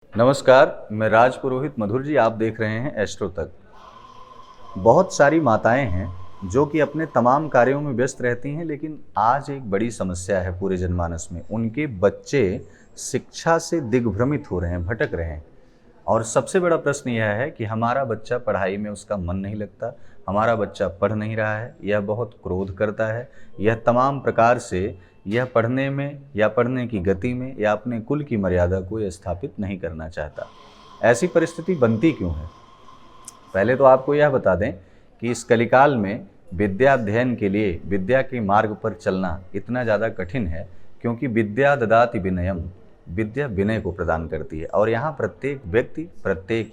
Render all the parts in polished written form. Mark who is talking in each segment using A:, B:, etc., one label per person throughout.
A: नमस्कार, मैं राज पुरोहित मधुर जी। आप देख रहे हैं एस्ट्रो तक। बहुत सारी माताएं हैं जो कि अपने तमाम कार्यों में व्यस्त रहती हैं, लेकिन आज एक बड़ी समस्या है पूरे जनमानस में। उनके बच्चे शिक्षा से दिग्भ्रमित हो रहे हैं, भटक रहे हैं। और सबसे बड़ा प्रश्न यह है कि हमारा बच्चा पढ़ाई में उसका मन नहीं लगता, हमारा बच्चा पढ़ नहीं रहा है, यह बहुत क्रोध करता है, यह तमाम प्रकार से यह पढ़ने में या पढ़ने की गति में या अपने कुल की मर्यादा को यह स्थापित नहीं करना चाहता। ऐसी परिस्थिति बनती क्यों है? पहले तो आपको यह बता दें कि इस कलिकाल में विद्या अध्ययन के लिए विद्या के मार्ग पर चलना इतना ज़्यादा कठिन है, क्योंकि विद्या ददाति विनयम, विद्या विनय को प्रदान करती है। और यहाँ प्रत्येक व्यक्ति, प्रत्येक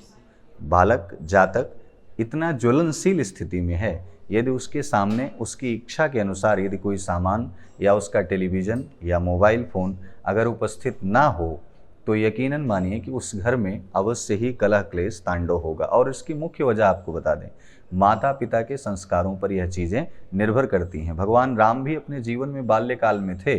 A: बालक, जातक इतना ज्वलनशील स्थिति में है, यदि उसके सामने उसकी इच्छा के अनुसार यदि कोई सामान या उसका टेलीविज़न या मोबाइल फ़ोन अगर उपस्थित ना हो, तो यकीनन मानिए कि उस घर में अवश्य ही कलह क्लेश तांडव होगा। और इसकी मुख्य वजह आपको बता दें, माता पिता के संस्कारों पर यह चीज़ें निर्भर करती हैं। भगवान राम भी अपने जीवन में बाल्यकाल में थे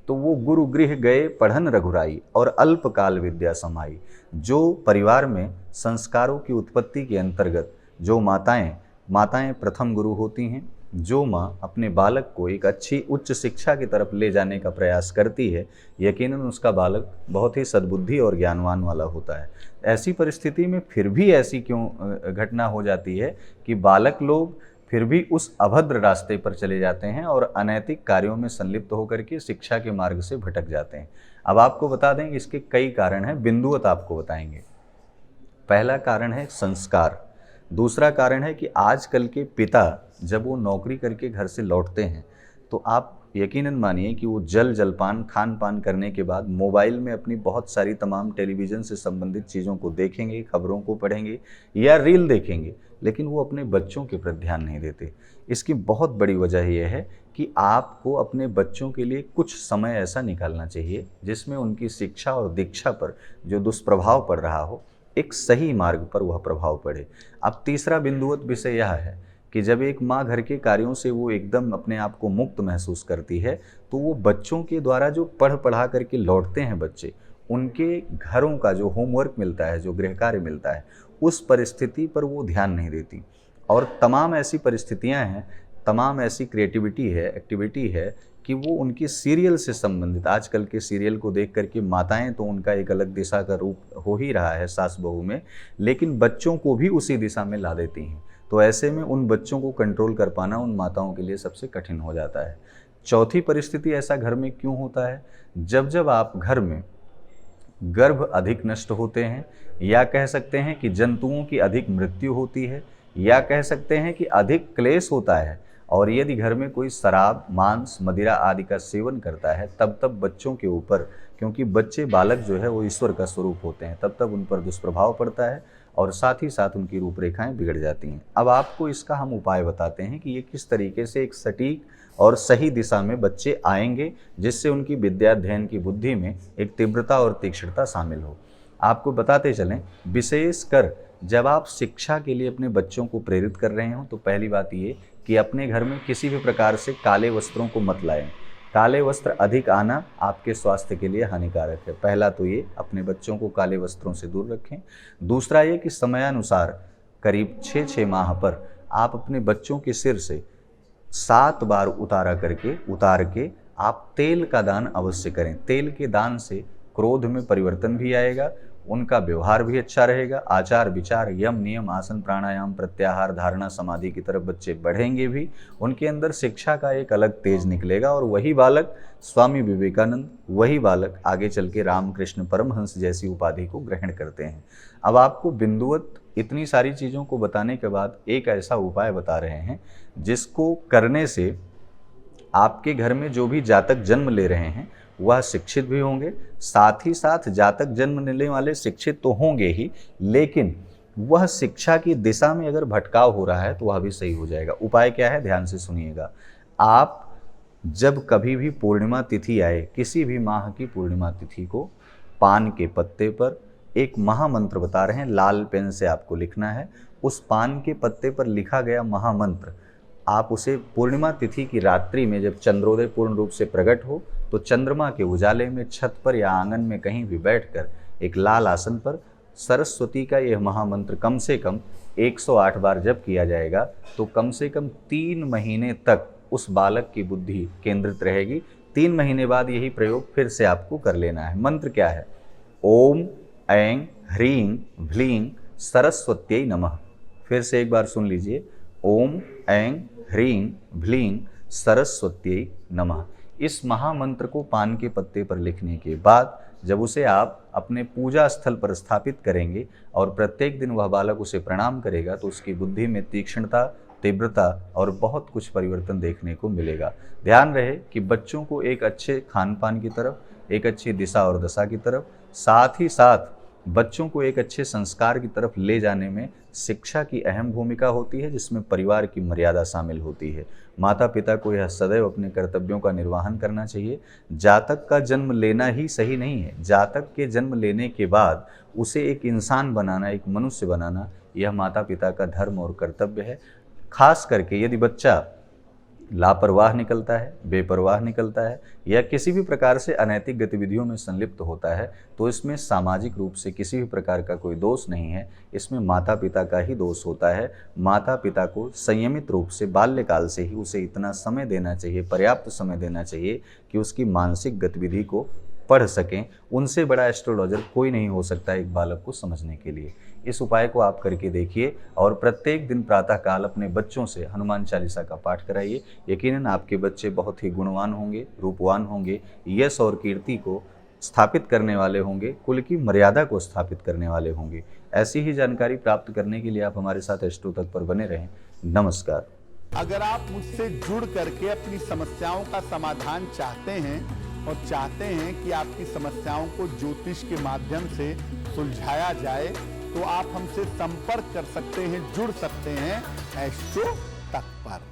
A: तो वो गुरु गृह गए पढ़न रघुराई और अल्पकाल विद्या समाई। जो परिवार में संस्कारों की उत्पत्ति के अंतर्गत जो माताएं प्रथम गुरु होती हैं, जो माँ अपने बालक को एक अच्छी उच्च शिक्षा की तरफ ले जाने का प्रयास करती है, यकीनन उसका बालक बहुत ही सद्बुद्धि और ज्ञानवान वाला होता है। ऐसी परिस्थिति में फिर भी ऐसी क्यों घटना हो जाती है कि बालक लोग फिर भी उस अभद्र रास्ते पर चले जाते हैं और अनैतिक कार्यों में संलिप्त होकर के शिक्षा के मार्ग से भटक जाते हैं। अब आपको बता दें कि इसके कई कारण हैं, बिंदुवत आपको बताएंगे। पहला कारण है संस्कार। दूसरा कारण है कि आजकल के पिता जब वो नौकरी करके घर से लौटते हैं तो आप यकीनन मानिए कि वो जलपान खान पान करने के बाद मोबाइल में अपनी बहुत सारी तमाम टेलीविज़न से संबंधित चीज़ों को देखेंगे, खबरों को पढ़ेंगे या रील देखेंगे, लेकिन वो अपने बच्चों के प्रति ध्यान नहीं देते। इसकी बहुत बड़ी वजह यह है कि आपको अपने बच्चों के लिए कुछ समय ऐसा निकालना चाहिए जिसमें उनकी शिक्षा और दीक्षा पर जो दुष्प्रभाव पड़ रहा हो, एक सही मार्ग पर वह प्रभाव पड़े। अब तीसरा बिंदुवत विषय यह है कि जब एक माँ घर के कार्यों से वो एकदम अपने आप को मुक्त महसूस करती है, तो वो बच्चों के द्वारा जो पढ़ा करके लौटते हैं बच्चे, उनके घरों का जो होमवर्क मिलता है, जो गृह कार्य मिलता है, उस परिस्थिति पर वो ध्यान नहीं देती। और तमाम ऐसी परिस्थितियाँ हैं, तमाम ऐसी क्रिएटिविटी है, एक्टिविटी है कि वो उनकी सीरियल से संबंधित, आजकल के सीरियल को देख करके माताएं तो उनका एक अलग दिशा का रूप हो ही रहा है सास बहू में, लेकिन बच्चों को भी उसी दिशा में ला देती हैं। तो ऐसे में उन बच्चों को कंट्रोल कर पाना उन माताओं के लिए सबसे कठिन हो जाता है। चौथी परिस्थिति ऐसा घर में क्यों होता है? जब आप घर में गर्भ अधिक नष्ट होते हैं, या कह सकते हैं कि जंतुओं की अधिक मृत्यु होती है, या कह सकते हैं कि अधिक क्लेश होता है, और यदि घर में कोई शराब, मांस, मदिरा आदि का सेवन करता है, तब बच्चों के ऊपर, क्योंकि बच्चे बालक जो है वो ईश्वर का स्वरूप होते हैं, तब उन पर दुष्प्रभाव पड़ता है और साथ ही साथ उनकी रूपरेखाएं बिगड़ जाती हैं। अब आपको इसका हम उपाय बताते हैं कि ये किस तरीके से एक सटीक और सही दिशा में बच्चे आएंगे, जिससे उनकी विद्याध्ययन की बुद्धि में एक तीव्रता और तीक्ष्णता शामिल हो। आपको बताते चलें, विशेषकर जब आप शिक्षा के लिए अपने बच्चों को प्रेरित कर रहे हो, तो पहली बात ये कि अपने घर में किसी भी प्रकार से काले वस्त्रों को मत लाएं। काले वस्त्र अधिक आना आपके स्वास्थ्य के लिए हानिकारक है। पहला तो ये, अपने बच्चों को काले वस्त्रों से दूर रखें। दूसरा ये कि समयानुसार करीब 6 माह पर आप अपने बच्चों के सिर से 7 बार उतार के आप तेल का दान अवश्य करें। तेल के दान से क्रोध में परिवर्तन भी आएगा, उनका व्यवहार भी अच्छा रहेगा, आचार विचार, यम नियम, आसन प्राणायाम, प्रत्याहार, धारणा, समाधि की तरफ बच्चे बढ़ेंगे भी। उनके अंदर शिक्षा का एक अलग तेज निकलेगा और वही बालक स्वामी विवेकानंद, वही बालक आगे चल के रामकृष्ण परमहंस जैसी उपाधि को ग्रहण करते हैं। अब आपको बिंदुवत इतनी सारी चीज़ों को बताने के बाद एक ऐसा उपाय बता रहे हैं जिसको करने से आपके घर में जो भी जातक जन्म ले रहे हैं वह शिक्षित भी होंगे, साथ ही साथ जातक जन्म लेने वाले शिक्षित तो होंगे ही, लेकिन वह शिक्षा की दिशा में अगर भटकाव हो रहा है तो वह भी सही हो जाएगा। उपाय क्या है, ध्यान से सुनिएगा। आप जब कभी भी पूर्णिमा तिथि आए, किसी भी माह की पूर्णिमा तिथि को, पान के पत्ते पर एक महामंत्र बता रहे हैं, लाल पेन से आपको लिखना है। उस पान के पत्ते पर लिखा गया महामंत्र आप उसे पूर्णिमा तिथि की रात्रि में जब चंद्रोदय पूर्ण रूप से प्रकट हो, तो चंद्रमा के उजाले में छत पर या आंगन में कहीं भी बैठकर एक लाल आसन पर सरस्वती का यह महामंत्र कम से कम 108 बार जप किया जाएगा तो कम से कम 3 महीने तक उस बालक की बुद्धि केंद्रित रहेगी। 3 महीने बाद यही प्रयोग फिर से आपको कर लेना है। मंत्र क्या है? ओम ऐं ह्रीं भ्लीं सरस्वत्यै नमः। फिर से एक बार सुन लीजिए, ओम ऐं ह्रीं भ्लीं सरस्वत्यै नमः। इस महामंत्र को पान के पत्ते पर लिखने के बाद जब उसे आप अपने पूजा स्थल पर स्थापित करेंगे और प्रत्येक दिन वह बालक उसे प्रणाम करेगा तो उसकी बुद्धि में तीक्ष्णता, तीव्रता और बहुत कुछ परिवर्तन देखने को मिलेगा। ध्यान रहे कि बच्चों को एक अच्छे खान पान की तरफ, एक अच्छी दिशा और दशा की तरफ, साथ ही साथ बच्चों को एक अच्छे संस्कार की तरफ ले जाने में शिक्षा की अहम भूमिका होती है, जिसमें परिवार की मर्यादा शामिल होती है। माता पिता को यह सदैव अपने कर्तव्यों का निर्वहन करना चाहिए। जातक का जन्म लेना ही सही नहीं है, जातक के जन्म लेने के बाद उसे एक इंसान बनाना, एक मनुष्य बनाना, यह माता पिता का धर्म और कर्तव्य है। खास करके यदि बच्चा लापरवाह निकलता है, बेपरवाह निकलता है या किसी भी प्रकार से अनैतिक गतिविधियों में संलिप्त होता है तो इसमें सामाजिक रूप से किसी भी प्रकार का कोई दोष नहीं है, इसमें माता पिता का ही दोष होता है। माता पिता को संयमित रूप से बाल्यकाल से ही उसे इतना समय देना चाहिए, पर्याप्त समय देना चाहिए कि उसकी मानसिक गतिविधि को पढ़ सकें। उनसे बड़ा एस्ट्रोलॉजर कोई नहीं हो सकता एक बालक को समझने के लिए। इस उपाय को आप करके देखिए और प्रत्येक दिन प्रातःकाल अपने बच्चों से हनुमान चालीसा का पाठ कराइए। यकीनन आपके बच्चे बहुत ही गुणवान होंगे, रूपवान होंगे, यश और कीर्ति को स्थापित करने वाले होंगे, कुल की मर्यादा को स्थापित करने वाले होंगे। ऐसी ही जानकारी प्राप्त करने के लिए आप हमारे साथ एस्ट्रो तक पर बने रहें। नमस्कार।
B: अगर आप मुझसे जुड़ करके अपनी समस्याओं का समाधान चाहते हैं और चाहते हैं कि आपकी समस्याओं को ज्योतिष के माध्यम से सुलझाया जाए तो आप हमसे संपर्क कर सकते हैं, जुड़ सकते हैं एस्ट्रो तक पर।